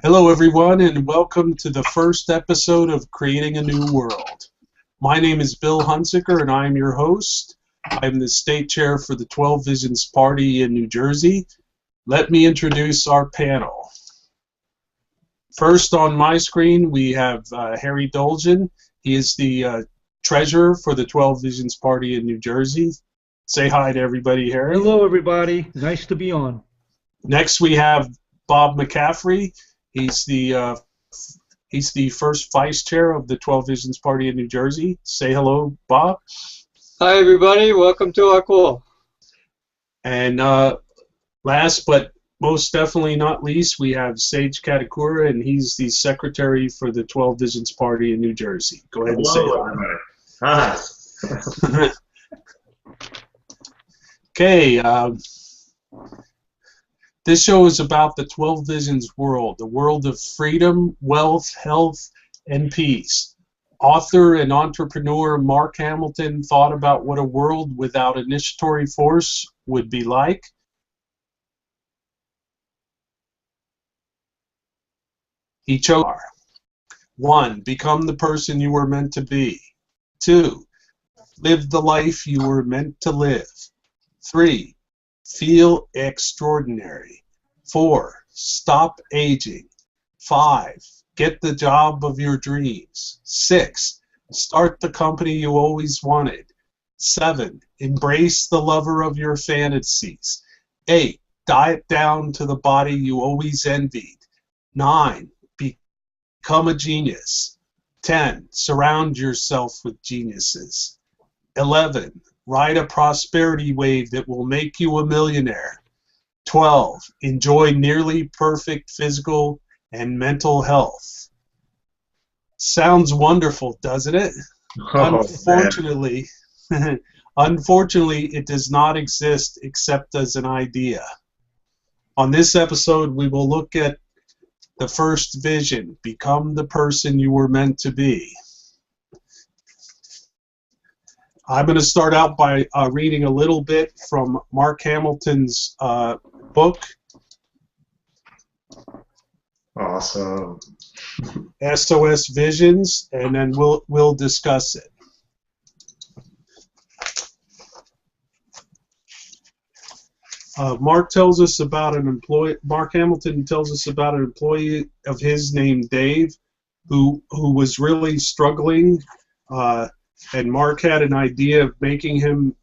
Hello, everyone, and welcome to the first episode of Creating a New World. My name is Bill Hunziker, and I am your host. I'm the state chair for the 12 Visions Party in New Jersey. Let me introduce our panel. First on my screen, we have Harry Dolgen. He is the treasurer for the 12 Visions Party in New Jersey. Say hi to everybody, Harry. Hello, everybody. Nice to be on. Next, we have Bob McCaffrey. He's the first vice chair of the 12 Visions Party in New Jersey. Say hello, Bob. Hi, everybody. Welcome to our call. And last but most definitely not least, we have Sage Katakura, and he's the secretary for the 12 Visions Party in New Jersey. Go ahead and say hi. Hi. Okay. This show is about the 12 Visions world, the world of freedom, wealth, health, and peace. Author and entrepreneur Mark Hamilton thought about what a world without initiatory force would be like. He chose 1. Become the person you were meant to be. 2. Live the life you were meant to live. 3. Feel extraordinary. 4. Stop aging. 5. Get the job of your dreams. 6. Start the company you always wanted. 7. Embrace the lover of your fantasies. 8. Diet down to the body you always envied. 9. Become a genius. 10. Surround yourself with geniuses. 11. Ride a prosperity wave that will make you a millionaire. 12. Enjoy nearly perfect physical and mental health. Sounds wonderful, doesn't it? Unfortunately, it does not exist except as an idea. On this episode, we will look at the first vision, become the person you were meant to be. I'm going to start out by reading a little bit from Mark Hamilton's book. Awesome. SOS Visions, and then we'll discuss it. Mark Hamilton tells us about an employee of his named Dave, who was really struggling. And Mark had an idea of making him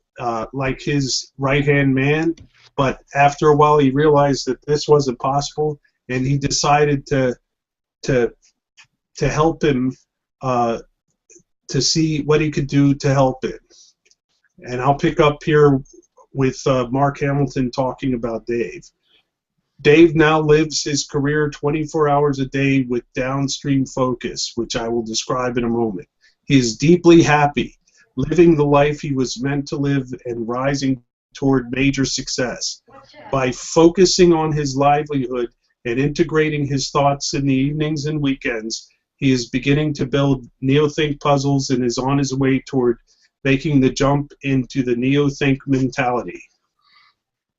like his right-hand man, but after a while he realized that this wasn't possible, and he decided to help him to see what he could do to help him. And I'll pick up here with Mark Hamilton talking about Dave. Dave now lives his career 24 hours a day with downstream focus, which I will describe in a moment. He is deeply happy, living the life he was meant to live and rising toward major success. By focusing on his livelihood and integrating his thoughts in the evenings and weekends, he is beginning to build Neothink puzzles and is on his way toward making the jump into the Neothink mentality.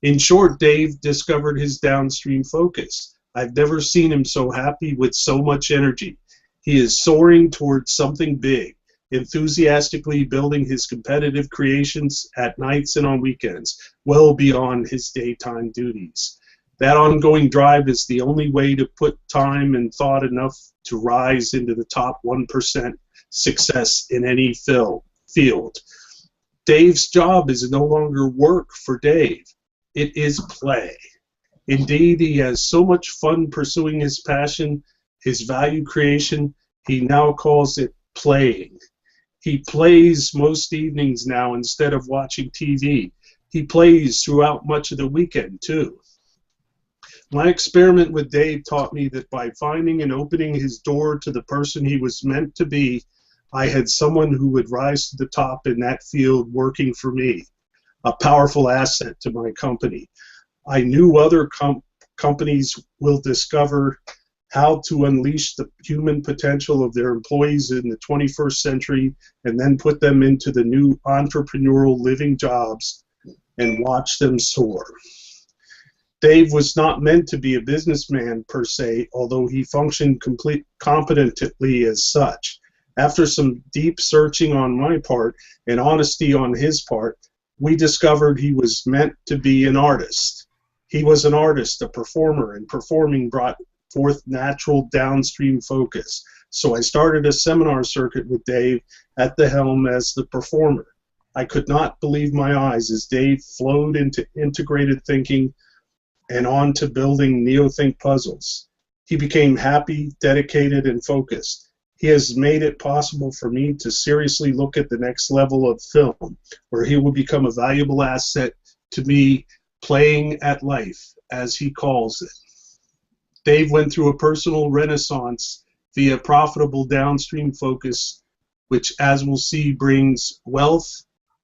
In short, Dave discovered his downstream focus. I've never seen him so happy with so much energy. He is soaring towards something big, enthusiastically building his competitive creations at nights and on weekends, well beyond his daytime duties. That ongoing drive is the only way to put time and thought enough to rise into the top 1% success in any field. Dave's job is no longer work for Dave. It is play. Indeed, he has so much fun pursuing his passion, his value creation, he now calls it playing. He plays most evenings now instead of watching TV. He plays throughout much of the weekend, too. My experiment with Dave taught me that by finding and opening his door to the person he was meant to be, I had someone who would rise to the top in that field working for me, a powerful asset to my company. I knew other companies will discover how to unleash the human potential of their employees in the 21st century and then put them into the new entrepreneurial living jobs and watch them soar. Dave was not meant to be a businessman per se, although he functioned competently as such. After some deep searching on my part and honesty on his part, we discovered he was meant to be an artist. He was an artist, a performer, and performing brought forth natural downstream focus. So I started a seminar circuit with Dave at the helm as the performer. I could not believe my eyes as Dave flowed into integrated thinking and on to building NeoThink puzzles. He became happy, dedicated, and focused. He has made it possible for me to seriously look at the next level of film, where he will become a valuable asset to me, playing at life, as he calls it. Dave went through a personal renaissance via profitable downstream focus, which, as we'll see, brings wealth,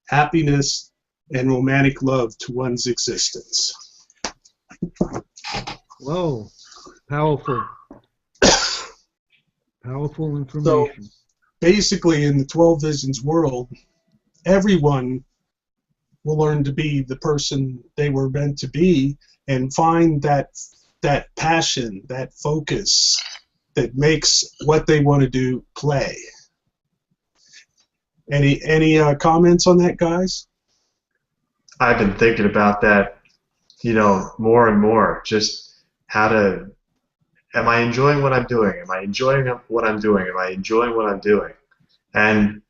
happiness, and romantic love to one's existence. Whoa, powerful. Powerful information. So, basically, in the 12 Visions world, everyone will learn to be the person they were meant to be and find that passion, that focus that makes what they want to do play. Any comments on that, guys? I've been thinking about that, more and more. Just am I enjoying what I'm doing? Am I enjoying what I'm doing? Am I enjoying what I'm doing? And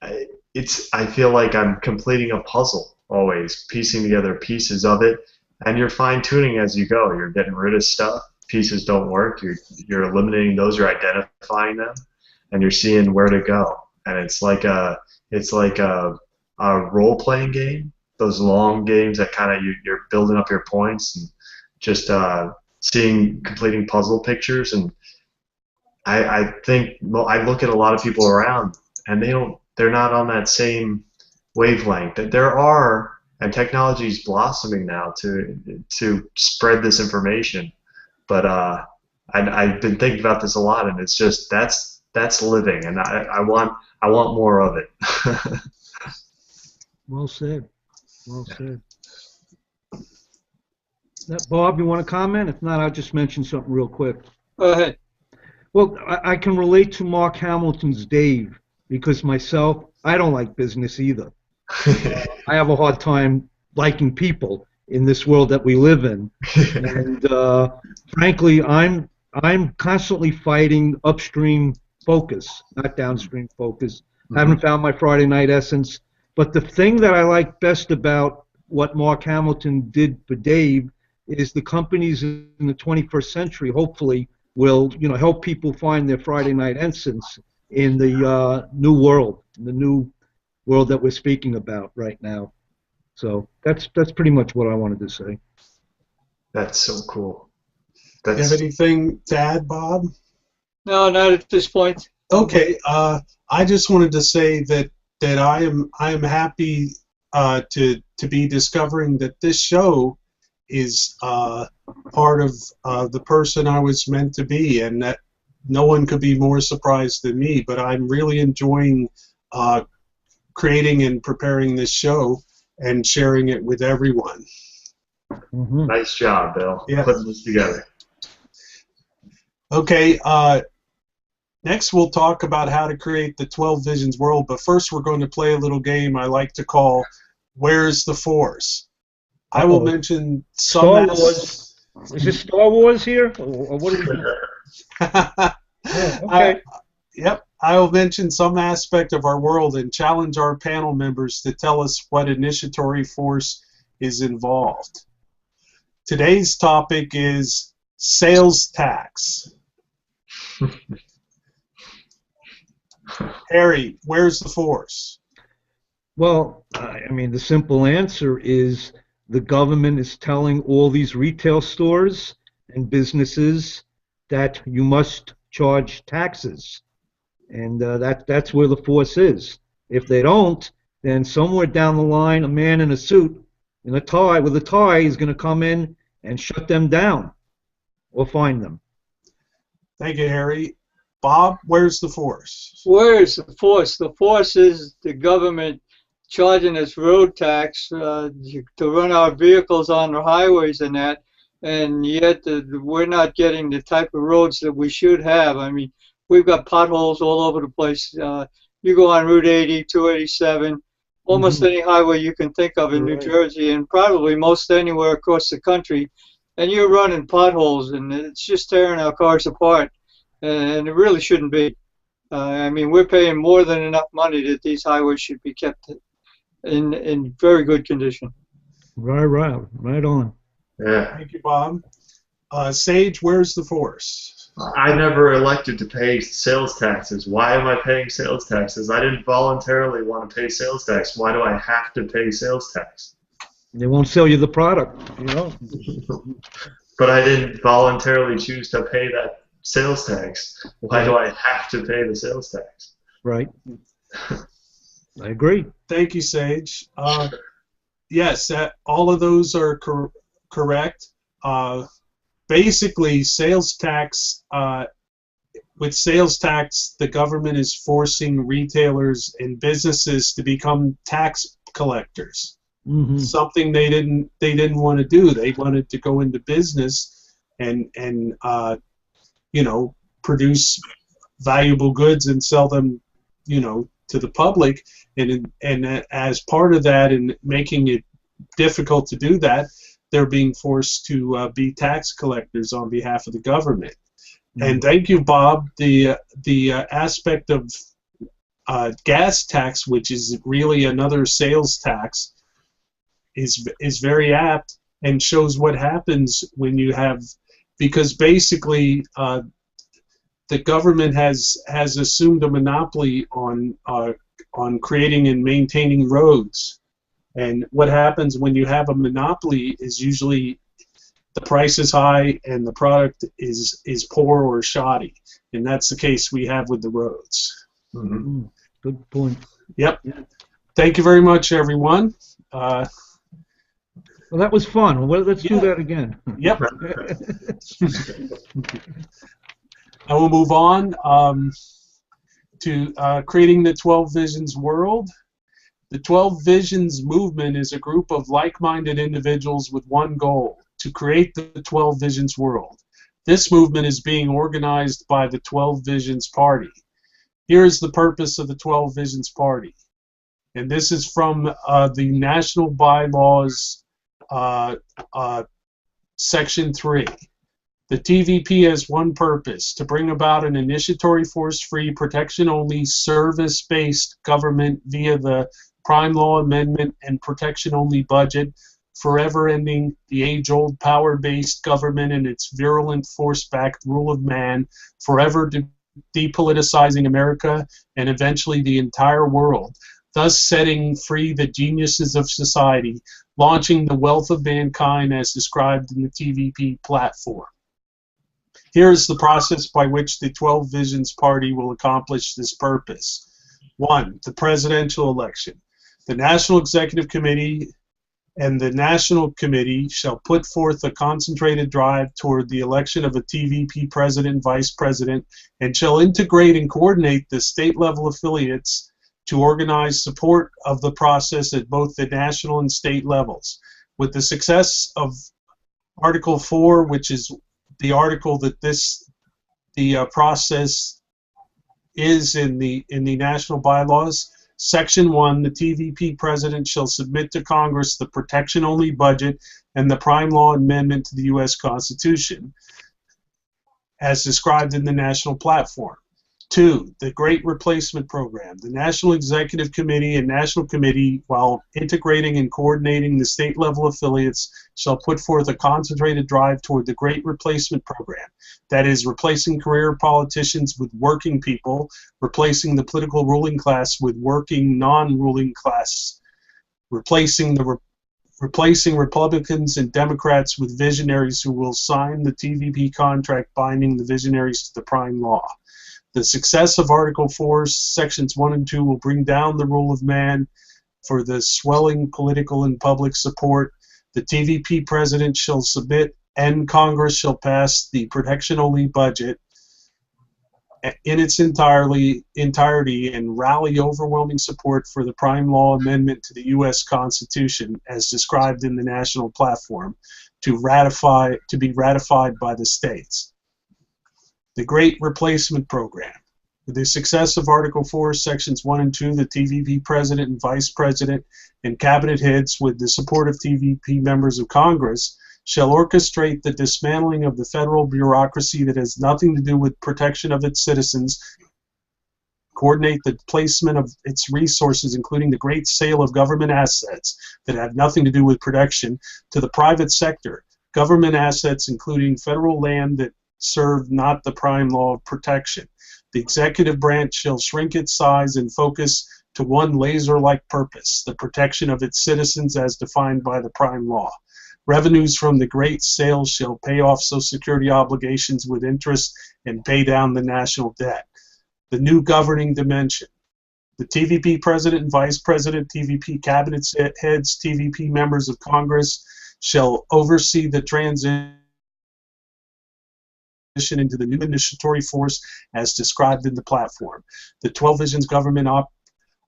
I feel like I'm completing a puzzle always, piecing together pieces of it, and you're fine-tuning as you go. You're getting rid of stuff. Pieces don't work. You're eliminating those. You're identifying them, and you're seeing where to go. And it's like a role-playing game. Those long games that kind of you're building up your points and just completing puzzle pictures. And I think I look at a lot of people around, and they're not on that same wavelength. That there are, and technology is blossoming now to spread this information. But I've been thinking about this a lot, and it's just that's living, and I want more of it. Well said. Well said. Bob, you want to comment? If not, I'll just mention something real quick. Go ahead. Well, I can relate to Mark Hamilton's Dave, because myself, I don't like business either. I have a hard time liking people in this world that we live in, and frankly, I'm constantly fighting upstream focus, not downstream focus. I haven't found my Friday night essence, but the thing that I like best about what Mark Hamilton did for Dave is the companies in the 21st century hopefully will help people find their Friday night essence in the new world, the new world that we're speaking about right now. So that's pretty much what I wanted to say. That's so cool. You have anything to add, Bob? No, not at this point. Okay, I just wanted to say that I am happy to be discovering that this show is part of the person I was meant to be, and that no one could be more surprised than me. But I'm really enjoying creating and preparing this show and sharing it with everyone. Mm-hmm. Nice job, Bill. Yeah. Putting this together. Okay, next we'll talk about how to create the 12 Visions world, but first we're going to play a little game I like to call Where's the Force? I will mention some... Star Wars. Is this Star Wars here? Or what are we doing? Okay. Yep. I will mention some aspect of our world and challenge our panel members to tell us what initiatory force is involved. Today's topic is sales tax. Harry, where's the force? Well, I mean, the simple answer is the government is telling all these retail stores and businesses that you must charge taxes. And that's where the force is. If they don't, then somewhere down the line, a man in a suit, in a tie, with a tie, is going to come in and shut them down or fine them. Thank you, Harry. Bob, where's the force? Where is the force? The force is the government charging us road tax to run our vehicles on the highways and that, and yet we're not getting the type of roads that we should have. I mean, we've got potholes all over the place. You go on Route 80, 287, almost any highway you can think of in New Jersey, and probably most anywhere across the country, and you're running potholes, and it's just tearing our cars apart, and it really shouldn't be. I mean, we're paying more than enough money that these highways should be kept in very good condition. Right on. Yeah. Thank you, Bob. Sage, where's the force? I never elected to pay sales taxes. Why am I paying sales taxes? I didn't voluntarily want to pay sales tax. Why do I have to pay sales tax? They won't sell you the product, you know. But I didn't voluntarily choose to pay that sales tax. Why do I have to pay the sales tax? Right. I agree. Thank you, Sage. Yes, all of those are correct. Basically, sales tax, with sales tax, the government is forcing retailers and businesses to become tax collectors. Something they didn't want to do. They wanted to go into business and you know, produce valuable goods and sell them, you know, to the public. And as part of that, and making it difficult to do that, they're being forced to be tax collectors on behalf of the government. And thank you, Bob. The aspect of gas tax, which is really another sales tax, is very apt and shows what happens when you have, because basically the government has assumed a monopoly on creating and maintaining roads. And what happens when you have a monopoly is usually the price is high and the product is poor or shoddy. And that's the case we have with the roads. Good point. Yep. Thank you very much, everyone. Well, that was fun. Well, let's do that again. Yep. I will move on to creating the 12 Visions world. The 12 Visions movement is a group of like-minded individuals with one goal: to create the 12 Visions world. This movement is being organized by the 12 Visions Party. Here is the purpose of the 12 Visions Party. And this is from the National Bylaws, Section 3. The TVP has one purpose: to bring about an initiatory, force-free, protection-only, service-based government via the Prime Law Amendment and protection-only budget, forever ending the age-old power-based government and its virulent, force-backed rule of man, forever depoliticizing America and eventually the entire world, thus setting free the geniuses of society, launching the wealth of mankind as described in the TVP platform. Here is the process by which the 12 Visions Party will accomplish this purpose. 1. The presidential election. The National Executive Committee and the National Committee shall put forth a concentrated drive toward the election of a TVP president and vice president, and shall integrate and coordinate the state-level affiliates to organize support of the process at both the national and state levels. With the success of Article 4, which is the article that the process is in the national bylaws, Section 1, the TVP president shall submit to Congress the protection-only budget and the Prime Law Amendment to the U.S. Constitution, as described in the national platform. 2, the Great Replacement Program. The National Executive Committee and National Committee, while integrating and coordinating the state-level affiliates, shall put forth a concentrated drive toward the Great Replacement Program. That is, replacing career politicians with working people, replacing the political ruling class with working non-ruling class, replacing Republicans and Democrats with visionaries who will sign the TVP contract binding the visionaries to the Prime Law. The success of Article 4, Sections 1 and 2 will bring down the rule of man for the swelling political and public support. The TVP president shall submit and Congress shall pass the protection-only budget. in its entirety and rally overwhelming support for the Prime Law Amendment to the U.S. Constitution as described in the national platform to be ratified by the states. The Great Replacement Program. With the success of Article 4, Sections 1 and 2, the TVP President and Vice President and Cabinet heads, with the support of TVP members of Congress, shall orchestrate the dismantling of the federal bureaucracy that has nothing to do with protection of its citizens, coordinate the placement of its resources, including the great sale of government assets that have nothing to do with protection, to the private sector, government assets including federal land that serve not the prime law of protection. The executive branch shall shrink its size and focus to one laser-like purpose, the protection of its citizens as defined by the prime law. Revenues from the great sale shall pay off Social Security obligations with interest and pay down the national debt. The new governing dimension. The TVP President and Vice President, TVP Cabinet heads, TVP members of Congress shall oversee the transition into the new initiatory force as described in the platform. The 12 Visions government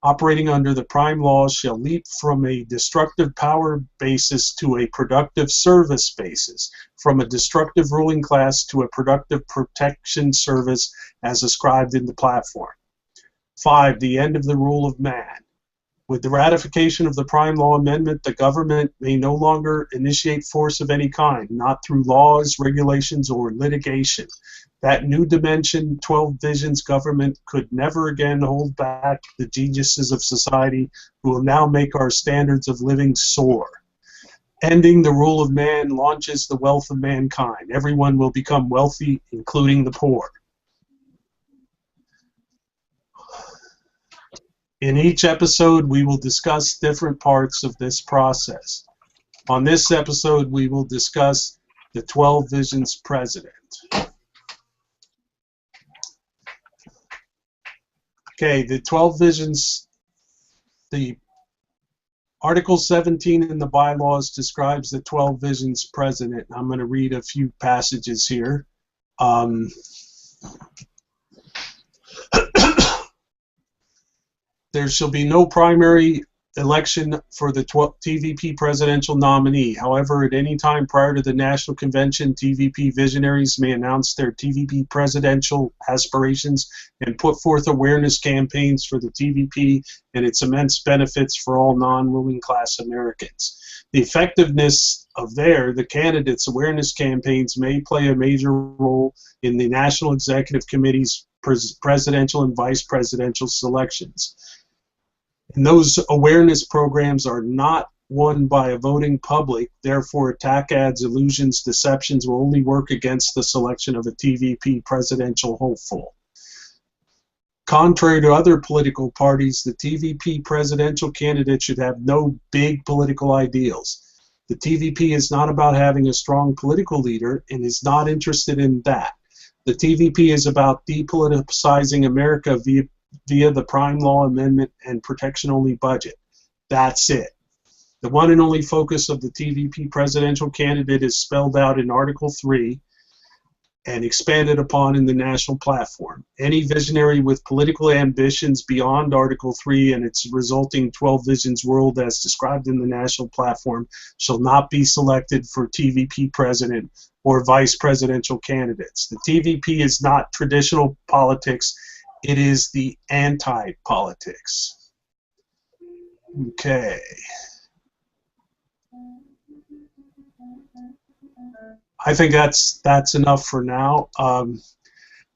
operating under the prime laws shall leap from a destructive power basis to a productive service basis, from a destructive ruling class to a productive protection service as ascribed in the platform. 5. The end of the rule of man. With the ratification of the Prime Law Amendment, the government may no longer initiate force of any kind, not through laws, regulations, or litigation. That new dimension, 12 Visions government could never again hold back the geniuses of society who will now make our standards of living soar. Ending the rule of man launches the wealth of mankind. Everyone will become wealthy, including the poor. In each episode, we will discuss different parts of this process. On this episode, we will discuss the 12 Visions President. Okay, the 12 Visions, the Article 17 in the bylaws describes the 12 Visions President. I'm going to read a few passages here. There shall be no primary election for the TVP presidential nominee. However, at any time prior to the National Convention, TVP visionaries may announce their TVP presidential aspirations and put forth awareness campaigns for the TVP and its immense benefits for all non-ruling class Americans. The effectiveness of the candidates' awareness campaigns may play a major role in the National Executive Committee's presidential and vice presidential selections. And those awareness programs are not won by a voting public, therefore attack ads, illusions, deceptions will only work against the selection of a TVP presidential hopeful. Contrary to other political parties, the TVP presidential candidate should have no big political ideals. The TVP is not about having a strong political leader and is not interested in that. The TVP is about depoliticizing America via the Prime Law Amendment and protection-only budget. That's it. The one and only focus of the TVP presidential candidate is spelled out in Article 3 and expanded upon in the national platform. Any visionary with political ambitions beyond Article 3 and its resulting 12 Visions world as described in the national platform shall not be selected for TVP president or vice presidential candidates. The TVP is not traditional politics. It is the anti-politics. Okay. I think that's enough for now.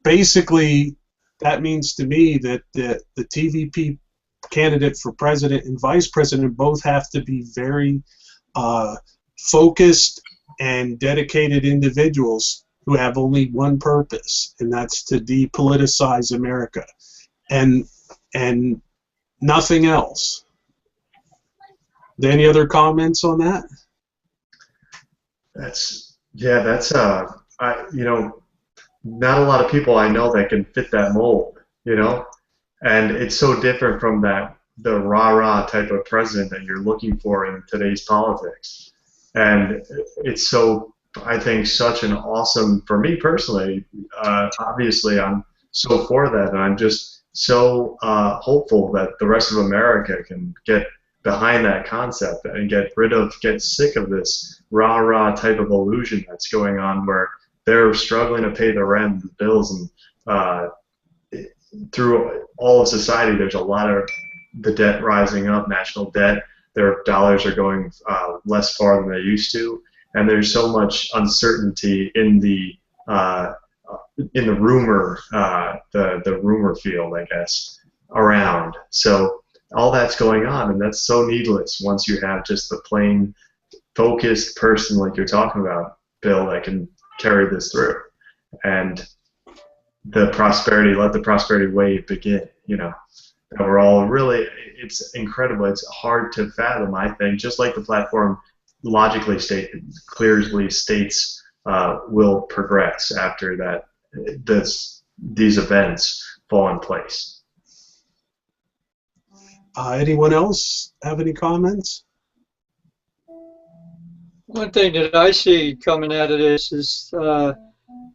Basically, that means to me that the TVP candidate for president and vice president both have to be very focused and dedicated individuals who have only one purpose, and that's to depoliticize America, and nothing else. Any other comments on that? That's not a lot of people I know that can fit that mold, and it's so different from the rah-rah type of president that you're looking for in today's politics, and it's so, I think, such an awesome, for me personally, obviously I'm so for that, and I'm just so hopeful that the rest of America can get behind that concept and get sick of this rah-rah type of illusion that's going on where they're struggling to pay the rent, the bills, and through all of society, there's a lot of the debt rising up, national debt. Their dollars are going less far than they used to, and there's so much uncertainty in the rumor, the rumor field, I guess, around. So all that's going on, and that's so needless once you have just the plain, focused person like you're talking about, Bill, that can carry this through. And let the prosperity wave begin, you know. And we're all really, it's incredible. It's hard to fathom, I think, just like the platform logically clearly states will progress after that these events fall in place. Anyone else have any comments? One thing that I see coming out of this is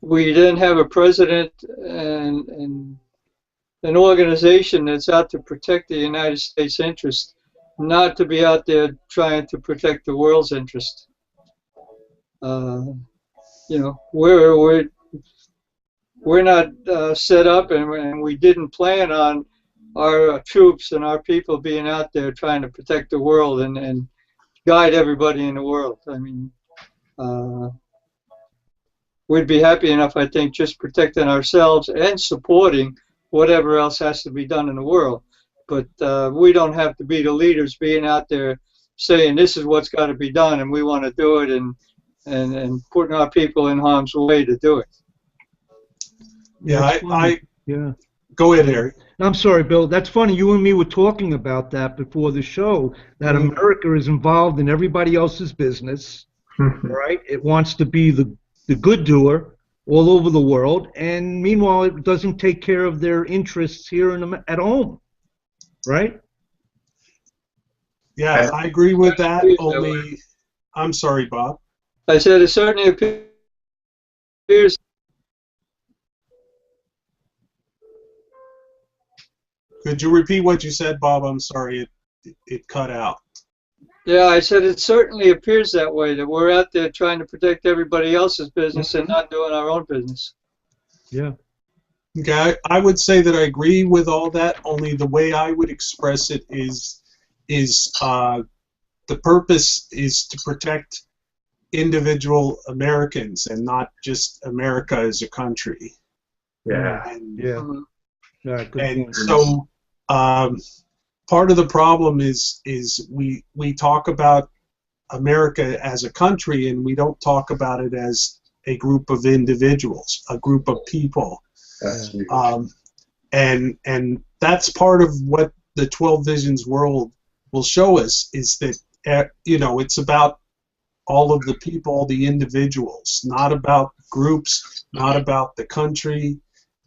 we didn't have a president and an organization that's out to protect the United States interest, not to be out there trying to protect the world's interest. You know, we're not set up, and we didn't plan on our troops and our people being out there trying to protect the world and guide everybody in the world. I mean, we'd be happy enough, I think, just protecting ourselves and supporting whatever else has to be done in the world. But we don't have to be the leaders being out there saying this is what's got to be done and we want to do it and putting our people in harm's way to do it. Yeah, yeah. Go ahead, Eric. I'm sorry, Bill. That's funny. You and me were talking about that before the show, that America is involved in everybody else's business, right? It wants to be the good doer all over the world, and meanwhile it doesn't take care of their interests here at home, right? Yeah, I agree with that. Only, I'm sorry, Bob. I said it certainly appears. Could you repeat what you said, Bob? I'm sorry, it cut out. Yeah, I said it certainly appears that way, that we're out there trying to protect everybody else's business and not doing our own business. Yeah. Okay, I would say that I agree with all that, only the way I would express it is the purpose is to protect individual Americans and not just America as a country. Yeah. And, Yeah. Good and point. so part of the problem is we talk about America as a country and we don't talk about it as a group of individuals, a group of people. That's huge. And that's part of what the 12 Visions world will show us, is that you know, it's about all of the people, the individuals, not about groups, not about the country.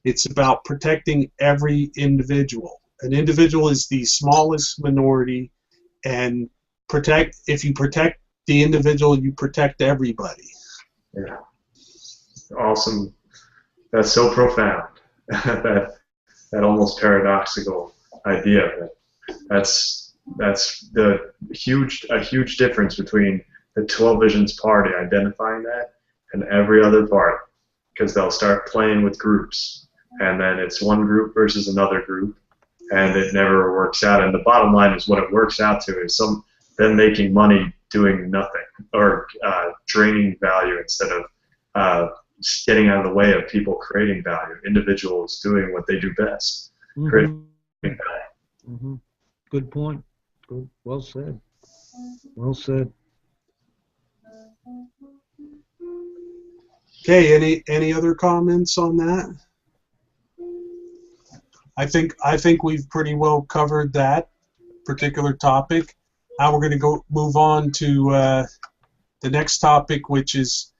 It's about protecting every individual. An individual is the smallest minority, and if you protect the individual, you protect everybody. Yeah. Awesome. That's so profound. that almost paradoxical idea. That's a huge difference between the 12 Visions party identifying that and every other party, because they'll start playing with groups, and then it's one group versus another group, and it never works out. And the bottom line is, what it works out to is them making money doing nothing, or draining value instead of getting out of the way of people creating value, individuals doing what they do best, creating value. Mm-hmm. Good point. Good. Well said. Well said. Okay, any other comments on that? I think we've pretty well covered that particular topic. Now we're going to move on to the next topic, which is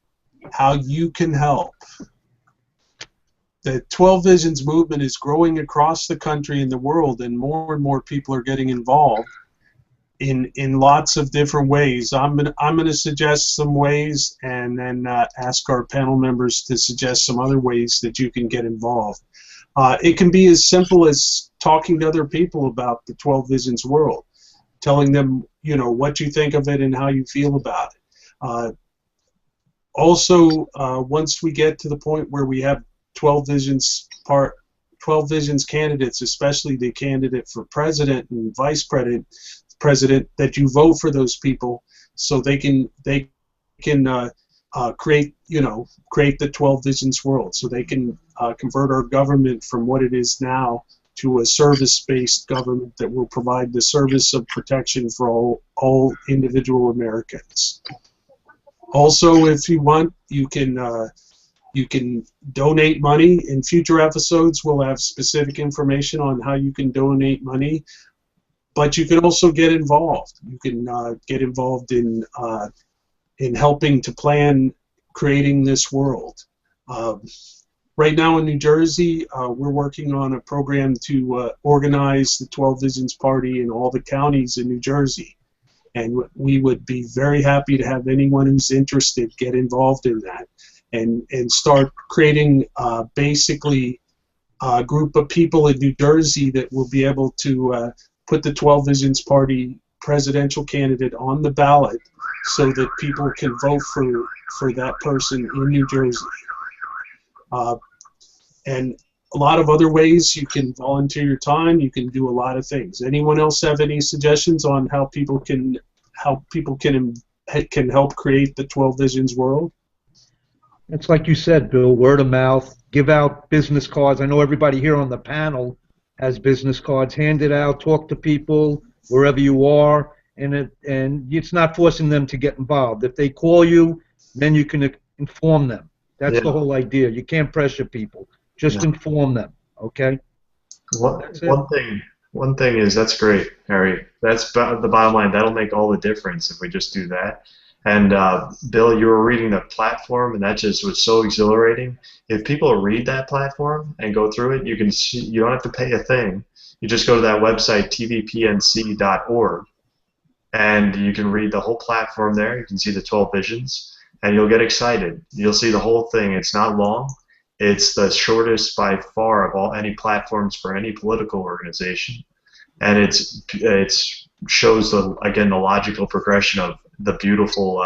how you can help. The 12 Visions movement is growing across the country and the world, and more people are getting involved in lots of different ways. I'm gonna suggest some ways, and then ask our panel members to suggest some other ways that you can get involved. It can be as simple as talking to other people about the 12 Visions world, telling them, you know, what you think of it and how you feel about it. Also, once we get to the point where we have 12 Visions candidates, especially the candidate for president and vice president, that you vote for those people so they can create the 12 Visions world, so they can convert our government from what it is now to a service-based government that will provide the service of protection for all individual Americans. Also, if you want, you can donate money. In future episodes, we'll have specific information on how you can donate money, but you can also get involved. You can get involved in helping to plan creating this world. Right now in New Jersey, we're working on a program to organize the 12 Visions Party in all the counties in New Jersey. And we would be very happy to have anyone who's interested get involved in that and start creating basically a group of people in New Jersey that will be able to put the 12 Visions Party presidential candidate on the ballot so that people can vote for that person in New Jersey. And a lot of other ways you can volunteer your time. You can do a lot of things. Anyone else have any suggestions on how people can help create the 12 Visions world? It's like you said, Bill, word of mouth. Give out business cards. I know everybody here on the panel has business cards. Hand it out. Talk to people wherever you are, and it's not forcing them to get involved. If they call you, then you can inform them. That's the whole idea. You can't pressure people. Just inform them, okay? One thing is, that's great, Harry. That's the bottom line. That'll make all the difference if we just do that. And Bill, you were reading the platform, and that just was so exhilarating. If people read that platform and go through it, you can see, you don't have to pay a thing. You just go to that website, tvpnc.org, and you can read the whole platform there. You can see the 12 visions, and you'll get excited. You'll see the whole thing. It's not long. It's the shortest by far of any platforms for any political organization, and it shows the logical progression of the beautiful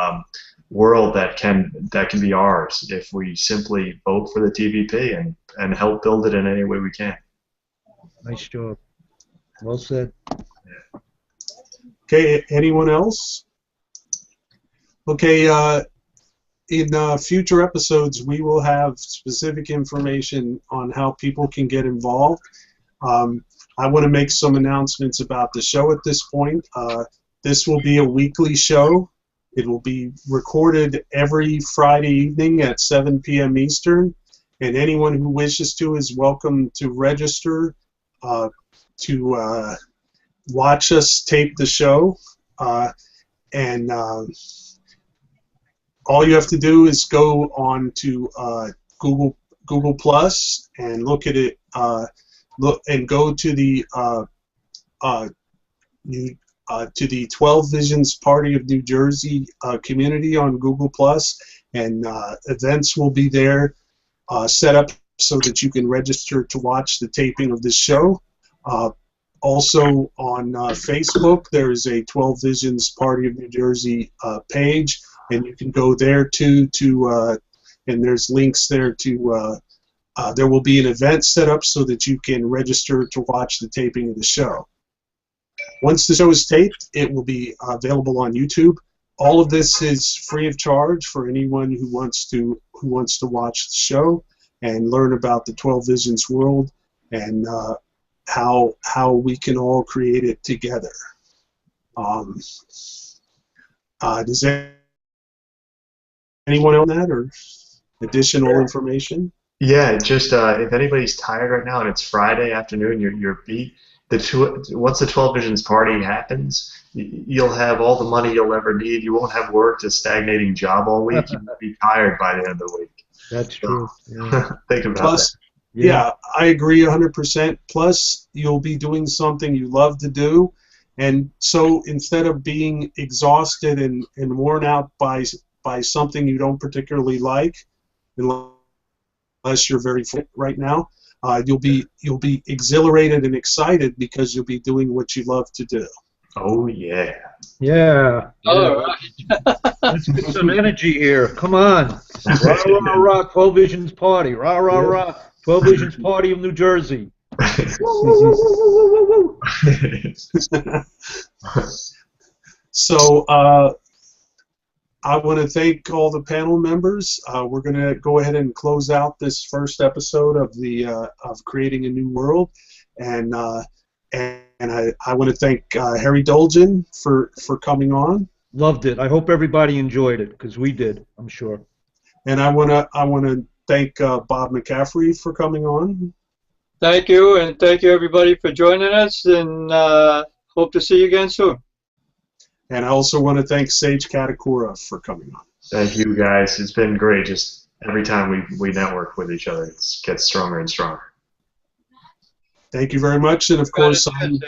world that can be ours if we simply vote for the TVP and help build it in any way we can. Nice job. Well said. Okay, anyone else? Okay, in future episodes, we will have specific information on how people can get involved. I want to make some announcements about the show at this point. This will be a weekly show. It will be recorded every Friday evening at 7 p.m. Eastern, and anyone who wishes to is welcome to register to watch us tape the show. All you have to do is go on to Google Plus and look at it. Go to the to the 12 Visions Party of New Jersey community on Google Plus, and events will be there set up so that you can register to watch the taping of this show. Also on Facebook, there is a 12 Visions Party of New Jersey page, and you can go there too and there's links there to there will be an event set up so that you can register to watch the taping of the show. Once the show is taped, it will be available on YouTube. All of this is free of charge for anyone who wants to watch the show and learn about the 12 Visions world and how we can all create it together. Does anyone on that or additional information? Yeah, just if anybody's tired right now and it's Friday afternoon, you're beat. Once the 12 Visions Party happens, you'll have all the money you'll ever need. You won't have worked a stagnating job all week. You'll be tired by the end of the week. That's true. Yeah. Think about that. Yeah, I agree 100%. Plus, you'll be doing something you love to do. And so instead of being exhausted and worn out by something you don't particularly like, unless you're very fit right now, you'll be exhilarated and excited because you'll be doing what you love to do. Oh yeah. Yeah. All right. Let's get some energy here. Come on. Rah, rah, rah, 12 Visions Party. Rah, rah, rah. 12 Visions Party of New Jersey. Woo, woo, woo, woo, woo, woo. So I want to thank all the panel members. We're going to go ahead and close out this first episode of the of Creating a New World, and I want to thank Harry Dolgen for coming on. Loved it. I hope everybody enjoyed it, because we did, I'm sure. And I want to thank Bob McCaffrey for coming on. Thank you, and thank you everybody for joining us, and hope to see you again soon. And I also want to thank Sage Katakura for coming on. Thank you, guys. It's been great. Just every time we network with each other, it gets stronger and stronger. Thank you very much. And of course, I'm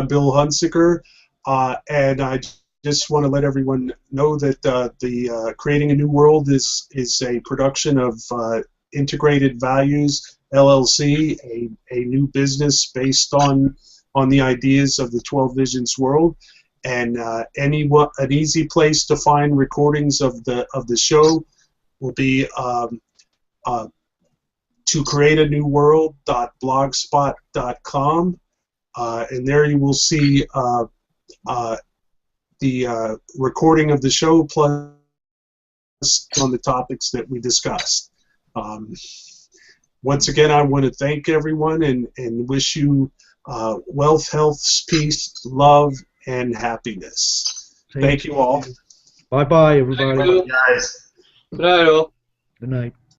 Bill Hunsicker, and I just want to let everyone know that the Creating a New World is a production of Integrated Values LLC, a new business based on the ideas of the 12 Visions world, and an easy place to find recordings of the show will be tocreateanewworld.blogspot.com, and there you will see the recording of the show plus on the topics that we discussed. Once again, I want to thank everyone and wish you wealth, health, peace, love, and happiness. Thank you all. Bye-bye, everybody. Thank you. Guys. Good night, all. Good night.